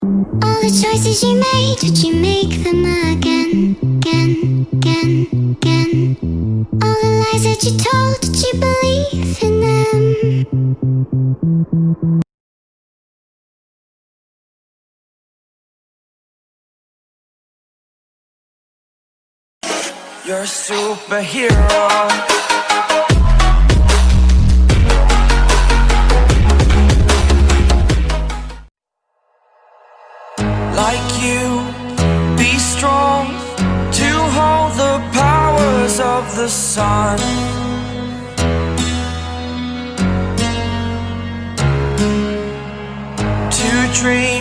All the choices you made, would you make them again, again, again, again? All the lies that you told, did you believe in them? You're a superhero. Like you, be strong to hold the powers of the sun. To dream